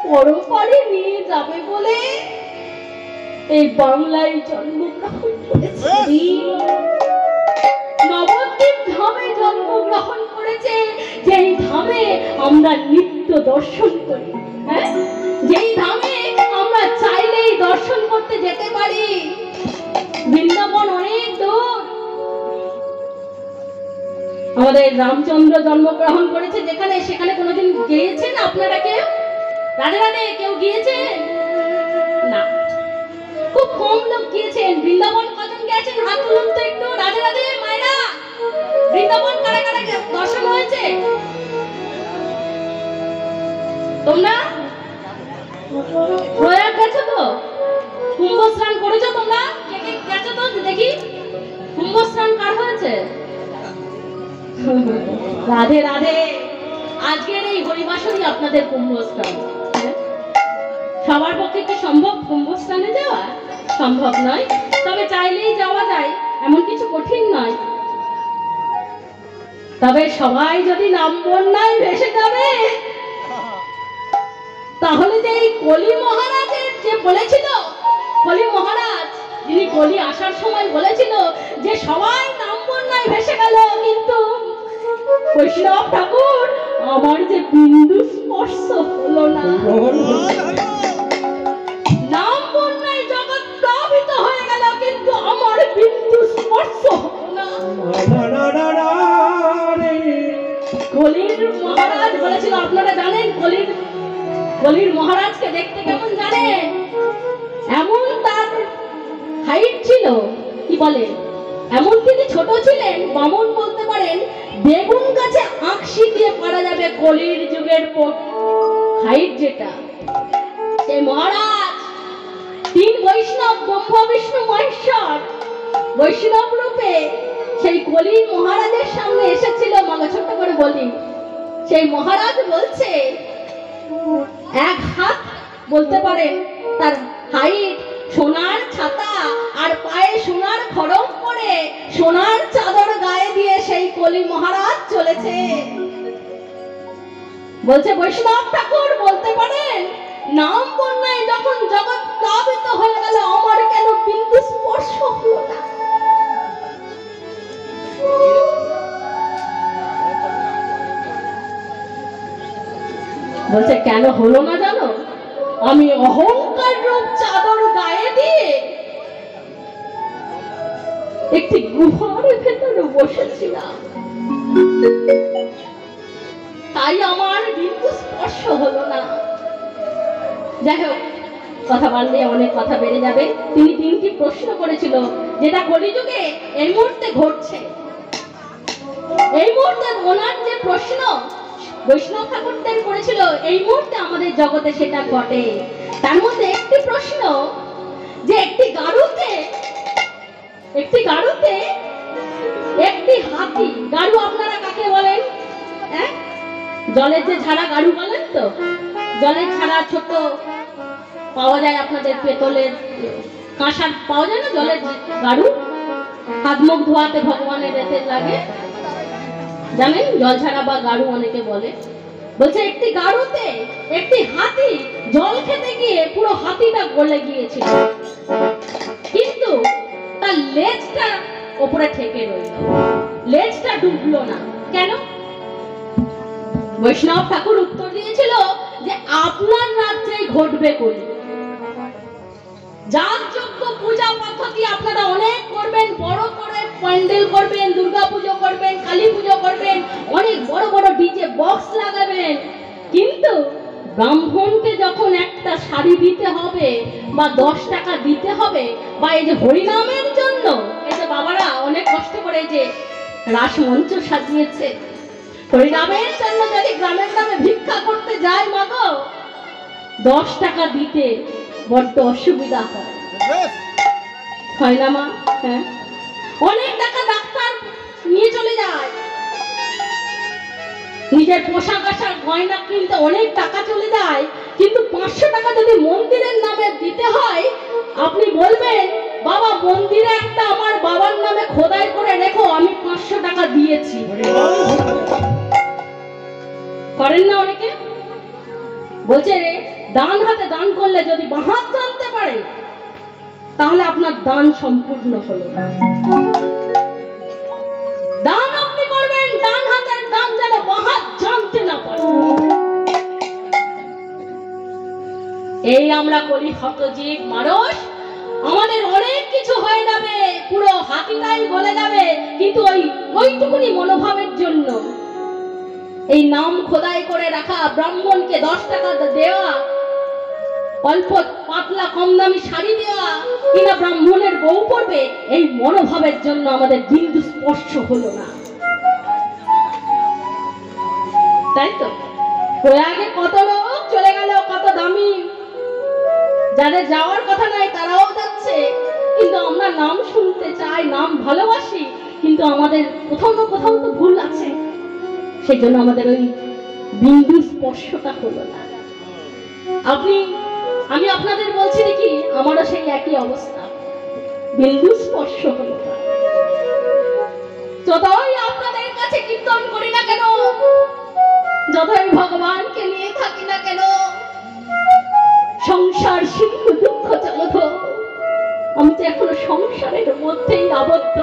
পরপারে নিয়ে যাবে বলে এই বাংলায় জন্মগ্রহণ করেছে। নবদ্বীপ ধামে জন্মগ্রহণ করেছে, যেই ধামে আমরা নিত্য দর্শন করি, হ্যাঁ, যেই ধামে আমরা চাইলেই দর্শন করতে যেতে পারি। বৃন্দাবন অনেক দূর। আমাদের রামচন্দ্র জন্মগ্রহণ করেছে যেখানে, সেখানে কোনোদিন গিয়েছেন আপনারা কেউ? রাধে রাধে কেউ গিয়েছেন? না, খুব কম লোক গিয়েছেন। বৃন্দাবন কজন গেছেন হাত তুলুন তো একটু। রাধে রাধে মায়েরা, বৃন্দাবন কারা কারা দর্শন হয়েছে? তোমরা প্রয়াগ গেছো তো? কুম্ভ স্নান করেছো তোমরা? কে কে গেছো তো দেখি? কুম্ভ স্নান কার হয়েছে? রাধে রাধে। আজকের এই হরিবাসরই আপনাদের কুম্ভ স্নান। সবার পক্ষে কি সম্ভব কুম্ভ স্নানে যাওয়া? সম্ভব নয়, তবে চাইলেই যাওয়া যায়, এমন কিছু কঠিন নয়। তবে সবাই যদি নাম বন্যায় ভেসে যাবে, তাহলে যে এই কলি মহারাজের যে বলেছিল, কলি মহারাজ যিনি কলি আসার সময় বলেছিল যে সবাই নাম বন্যায় ভেসে গেল, কিন্তু বৈষ্ণব ঠাকুর আমার যে বিন্দু স্পর্শ হলো না। নাম বন্যায় জগৎ প্লাবিত হয়ে গেল, কিন্তু আমার বিন্দু স্পর্শ হলো না। কলির মহারাজ বলেছিল, আপনারা জানেন কলির মহারাজকে দেখতে কেমন জানেন? এমন তার হাইট ছিল, কি বলে, এমন তিনি ছোট ছিলেন, বামন বলতে পারেন, বেগুন গাছে আঁকশি দিয়ে পারা যাবে কলির যুগের হাইট যেটা। সেই মহারাজ তিন বৈষ্ণব, ব্রহ্মা বিষ্ণু মহেশ্বর বৈষ্ণব রূপে সেই কলি মহারাজের সামনে এসেছিল। মালা ছোট্ট করে বলি, সেই মহারাজ বলছে এক হাত বলতে পারেন তার হাইট, সোনার ছাতা আর পায়ে সোনার খড়ম পরে সোনার চাদর গায়ে দিয়ে সেই কলি মহারাজ চলেছে। বলছে বৈষ্ণব ঠাকুর বলতে পারেন, নাম বন্যায় যখন জগৎ প্লাবিত হয়ে গেল, আমার কেন বিন্দু স্পর্শ হলো না? বলছে কেন হলো না জানো? আমি অহংকার রূপ চাদর গায়ে দিয়ে একটি গুহার ভেতরে বসেছিলাম, তাই আমার বিন্দু স্পর্শ হলো না। যাই হোক, কথা বললে অনেক কথা বেড়ে যাবে। তিনি তিনটি প্রশ্ন করেছিল, যেটা কলিযুগে এই মুহূর্তে ঘটছে। এই মুহূর্তে ওনার যে প্রশ্ন বৈষ্ণব ঠাকুরদের করেছিল, এই মুহূর্তে আমাদের জগতে সেটা ঘটে। তার মধ্যে একটি প্রশ্ন, যে একটি গাড়ুতে একটি হাতি, গাড়ু আপনারা কাকে বলেন? হ্যাঁ, জলের যে ঝাড়া গাড়ু বলেন তো? জলের ঝাড়া ছোট পাওয়া যায় আপনাদের, পেতলের কাঁসার পাওয়া যায় না জলের গাড়ু, হাত মুখ ধোয়াতে ভগবানের এতে লাগে, জানেন, জল ছাড়া বা গাড়ু অনেকে বলে। বলছে একটি গাড়ুতে একটি হাতি জল খেতে গিয়ে পুরো হাতিটা গলে গিয়েছিল, কিন্তু তার লেজটা উপরে ঠেকে রইল, লেজটা ডুবলো না। কেন? বৈষ্ণব ঠাকুর উত্তর দিয়েছিল যে আপনার রাজ্যেই ঘটবে কলি। যাগযজ্ঞ পূজা পদ্ধতি আপনারা অনেক করবেন, বড় করে প্যান্ডেল করবেন, দুর্গা পুজো করবেন, কালী পুজো করবেন, অনেক বড় বড় ডিজে বক্স লাগাবেন, কিন্তু ব্রাহ্মণকে যখন একটা শাড়ি দিতে হবে বা 10 টাকা দিতে হবে, বা এই যে হরিনামের জন্য এই যে বাবারা অনেক কষ্ট করে যে রাসমঞ্চ সাজিয়েছে, হরিনামের জন্য যদি গ্রামের নামে ভিক্ষা করতে যায়, মাগো 10 টাকা দিতে বড্ড অসুবিধা হয় না মা? হ্যাঁ, অনেক টাকা ডাক্তার নিয়ে চলে যায়, নিজের পোশাক আশাক গয়না কিনতে অনেক টাকা চলে যায়, কিন্তু 500 টাকা যদি মন্দিরের নামে দিতে হয়, আপনি বলবেন বাবা মন্দিরে একটা আমার বাবার নামে খোদাই করে রেখো, আমি 500 টাকা দিয়েছি। করেন না অনেকে? বলছে ডান হাতে দান করলে যদি বাঁ হাত জানতে পারে তাহলে আপনার দান সম্পূর্ণ হলো। দান আপনি করবেন, ডান হাতের দান যেন বাঁ হাত জানতে না পারে। এই আমরা করি হতজীব মানুষ, আমাদের অনেক কিছু হয়ে যাবে, পুরো হাতিটাই গলে যাবে, কিন্তু ওইটুকুনি মনোভাবের জন্য এই নাম খোদাই করে রাখা, ব্রাহ্মণকে 10 টাকা দেওয়া, অল্প পাতলা কম দামি শাড়ি দেওয়া, কিনা ব্রাহ্মণের বউ পড়বে, এই মনোভাবের জন্য আমাদের বিন্দু স্পর্শ হলো না, তাই তো? প্রয়াগে কত লোক চলে গেল, কত দামি, যাদের যাওয়ার কথা নাই তারাও যাচ্ছে, কিন্তু আমরা নাম শুনতে চাই, নাম ভালোবাসি, কিন্তু আমাদের কোথাও না কোথাও তো ভুল আছে, সেই জন্য আমাদের ওই বিন্দু স্পর্শটা হলো না। আমি আপনাদের বলছি দেখি, আমারও সেই একই অবস্থা, বিন্দু স্পর্শ হলো না। যতই আপনাদের কাছে কীর্তন করি না কেন, যতই ভগবানকে নিয়ে থাকি না কেন, সংসার সিন্ধু দুঃখ জলধ, আমি তো এখনো সংসারের মধ্যেই আবদ্ধ,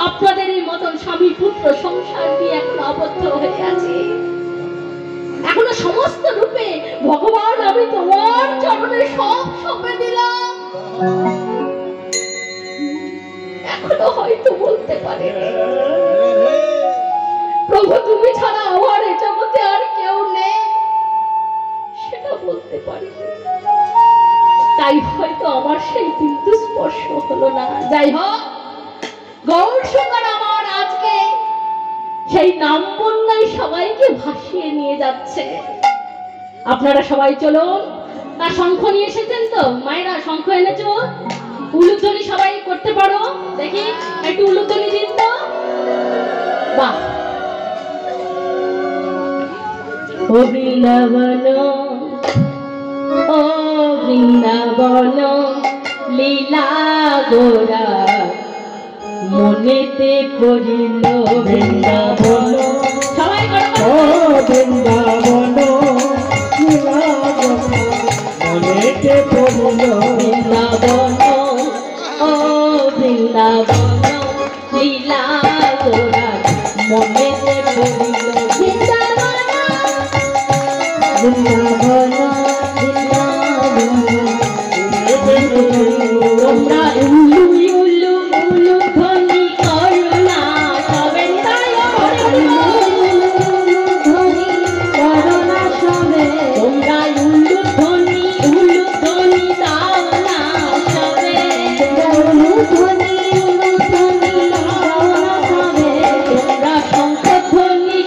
আপনাদের এই মতন স্বামী পুত্র সংসার নিয়ে এখন আবদ্ধ হয়ে আছি। এখনো সমস্ত রূপে ভগবান আমি তোমার চরণে সব সঁপে দিলাম, এখনো হয়তো বলতে পারে প্রভু তুমি ছাড়া আমার এই জগতে আর কেউ নেই, সেটা বলতে পারি, তাই হয়তো আমার সেই বিন্দু স্পর্শ হলো না। যাই হোক, গৌর সুন্দর আমার আজকে সেই নাম বন্যায় সবাইকে ভাসিয়ে নিয়ে যাচ্ছে। আপনারা সবাই চলুন। তার শঙ্খ নিয়ে এসেছেন তো মায়েরা? শঙ্খ এনেছো? উলুধ্বনি সবাই করতে পারো? দেখি একটু উলুধ্বনি দিন তো। বাহ। ও বৃন্দাবন, ও বৃন্দাবন লীলা গোরা মনেতে করিল বৃন্দাবন, সবাই ও বৃন্দাবন লীলা গোরা মনেতে করিল বৃন্দাবন, ও বৃন্দাবন লীলা গোরা মনেতে করিল বৃন্দাবন, বৃন্দাবন তোমরা উল্লু উল্লু উল্লু ধ্বনি করো না, সবে ধ্বনি করো না, সবে তোমরা উল্লু ধ্বনি দাও না, সবে উল্লু ধ্বনি দাও না, সবে তোমরা শঙ্খ ধ্বনি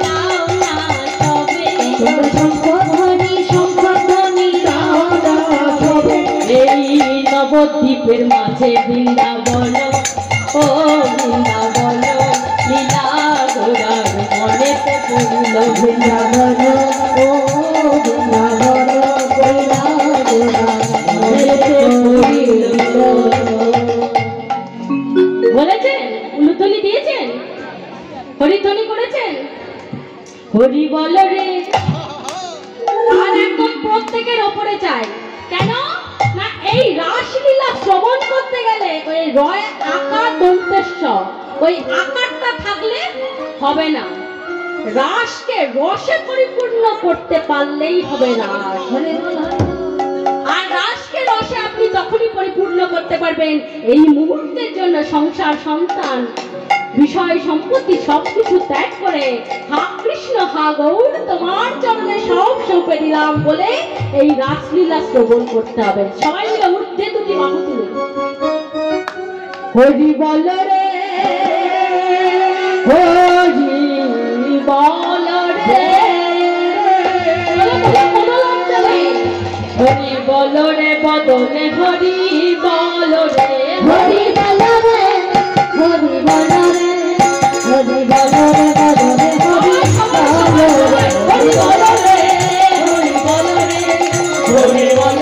দাও না, সবে তোমরা শঙ্খ ধ্বনি দাও না, সবে এই নবদ্বীপের মাঝে বৃন্দাবন, ও বৃন্দাবন লীলা গোরার মনেতে পড়িল বৃন্দাবন, ও বৃন্দাবন লীলা গোরার মনেতে পড়িল। বলেছেন, উলুধ্বনি দিয়েছেন, হরিধ্বনি করেছেন, হরি বল রে, আর একদম প্রত্যেকের ওপরে চাই। কেন না, এই রাসলীলা শ্রবণ করতে গেলে ওই রয় আকার দন্তেশ্বর, ওই আকারটা থাকলে হবে না, রাসকে রসে পরিপূর্ণ করতে পারলেই হবে রাস। আর রাসকে রসে আপনি তখনই পরিপূর্ণ করতে পারবেন এই মুহূর্তের জন্য সংসার, সন্তান, বিষয় সম্পত্তি সবকিছু ত্যাগ করে হা কৃষ্ণ হা গৌর তোমার চরণে সব সঁপে দিলাম বলে এই রাসলীলা শ্রবণ করতে হবে। সবাই মিলে ঊর্ধ্বে দুটি বাহু তুলে হরি বল রে, হরি বল রে, হরি বল রে বদনে, হরি বল রে, হরি বল রে, হরি বল রে, হরি বল রে বদনে, হরি বল রে, হরি বল রে, হরি বল রে, হরি বল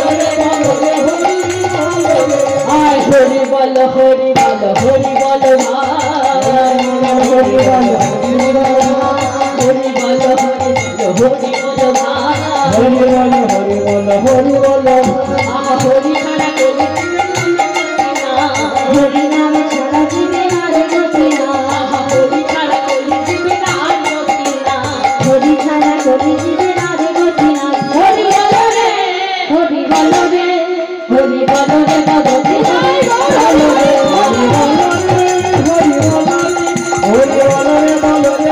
রে বদনে, আয় হরি বল, হরি বল, হরি বল ভাই, হরি বল, হরি বল, হরি বল, হরি বল ভাই, হরি ছাড়া কলি জীবে না রে গতি না হরি বলো রে হরি বলো রে হরি বলো রে ভগবতী হরি বলো রে হরি বলো রে হরি বলো রে হরি বলো রে বলো রে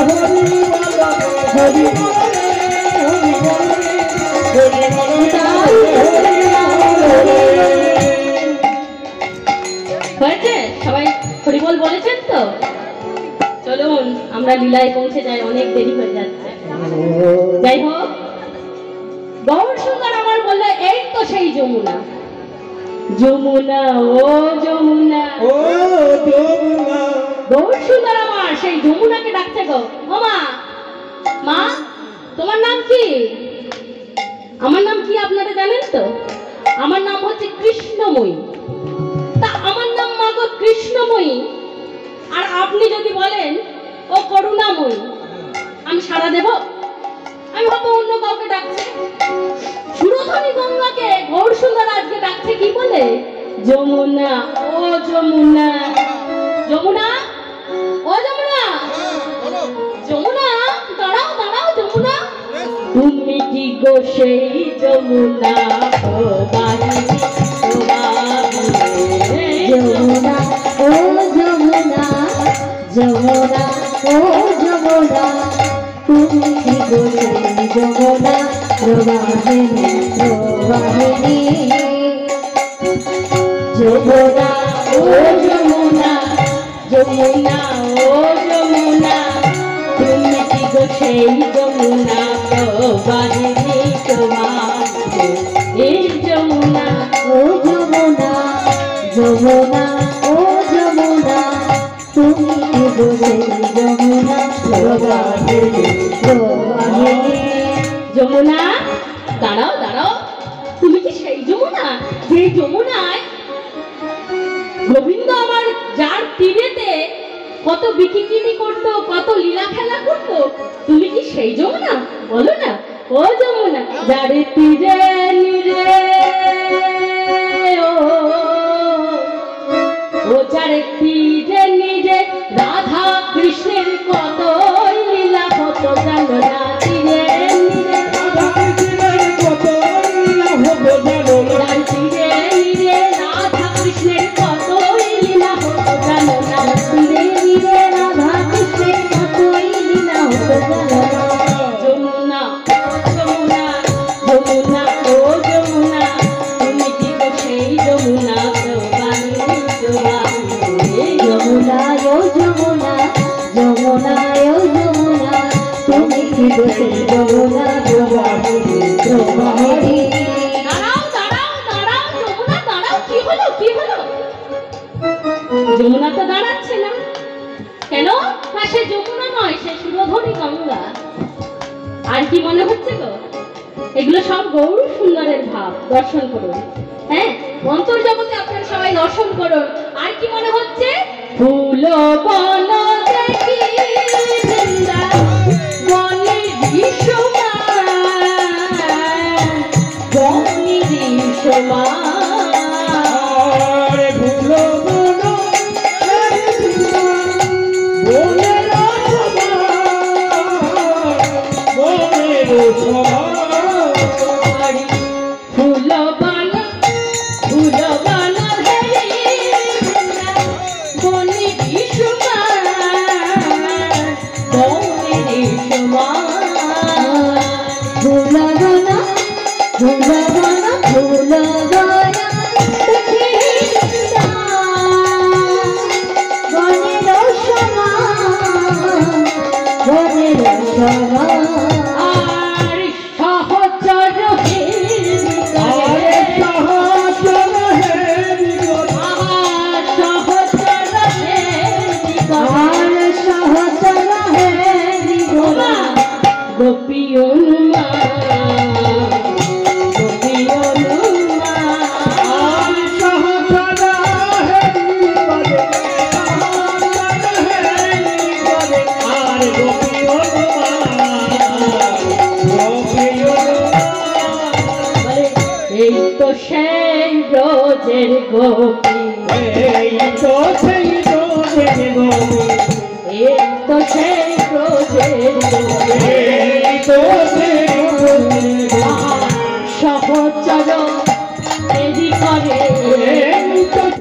হরি বলো রে হরি বলো রে হরি বলো রে হয়েছে? সবাই হরিবল বলেছেন তো? চলুন আমরা লীলায় পৌঁছে যাই, অনেক দেরি হয়ে যাচ্ছে। যাই হোক, গৌর সুন্দর আমার বললো এই তো সেই যমুনা। যমুনা ও যমুনা, ও যমুনা। গৌর সুন্দর আমার সেই যমুনাকে ডাকছে গো। ও মা, মা তোমার নাম কি? আমার নাম কি আপনারা জানেন তো? আমার নাম হচ্ছে কৃষ্ণময়ী। তা আমার নাম মা গো কৃষ্ণময়ী, আর আপনি যদি বলেন ও করুণাময়ী, আমি সাড়া দেব? আমি ভাবো অন্য কাউকে ডাকছে। সুরধনী গঙ্গাকে গৌর সুন্দর আজকে ডাকছে কি বলে? যমুনা ও যমুনা, যমুনা ও যমুনা, যমুনা দাঁড়াও দাঁড়াও যমুনা, তুমি কি গো সেই যমুনা প্রবাহিনী প্রবাহিনী? যমুনা ও যমুনা, যমুনা ও যমুনা, তুমি কি গো সেই যমুনা প্রবাহিনী প্রবাহিনী? যমুনা ও যমুনা, যমুনা ও যমুনা, তুমি কি গো সেই যমুনা প্রবাহিনী প্রবাহিনী? এই যমুনা ও যমুনা, যমুনা ও যমুনা, তুমি কি গো সেই যমুনা প্রবাহিনী প্রবাহিনী? যমুনা দাঁড়াও দাঁড়াও, তুমি কি সেই যমুনা যে যমুনায় গোবিন্দ আমার যার তীরেতে কত বিকিকিনি করতো, কত লীলা খেলা করতো, তুমি কি সেই যমুনা? বলো না ও যমুনা, যার তীরে নিরে ও যার তীরে নিরে রাধা কৃষ্ণের কত লীলা হতো জানো না? তীরে নিরে যার তীরে নিরে রাধা কৃষ্ণের কত লীলা হতো জানো না? ধীরে ধীরে রাধা কৃষ্ণের কতই লীলা হতো জানো না? যমুনা যমুনা যমুনা ও যমুনা, তুমি কি গো সেই যমুনা প্রবাহিনী প্রবাহিনী? যমুনা ও যমুনা, যমুনা ও যমুনা, তুমি কি গো সেই যমুনা প্রবাহিনী প্রবাহিনী? দাঁড়াও দাঁড়াও দাঁড়াও যমুনা দাঁড়াও, কি হলো কি হলো? যমুনা তো দাঁড়াচ্ছে না কেন? না সে যমুনা নয়, সে সুরধনী গঙ্গা। আর কি মনে হচ্ছে গো? এগুলো সব গৌর সুন্দরের ভাব। দর্শন করুন, হ্যাঁ অন্তর্জগতে আপনারা সবাই দর্শন করুন। আর কি মনে হচ্ছে? ফুল বন দেখি বনের সমান, বনের সমান। ব্রজের গোপী, এই তো সেই ব্রজের গোপী, এই তো সেই ব্রজের গোপী।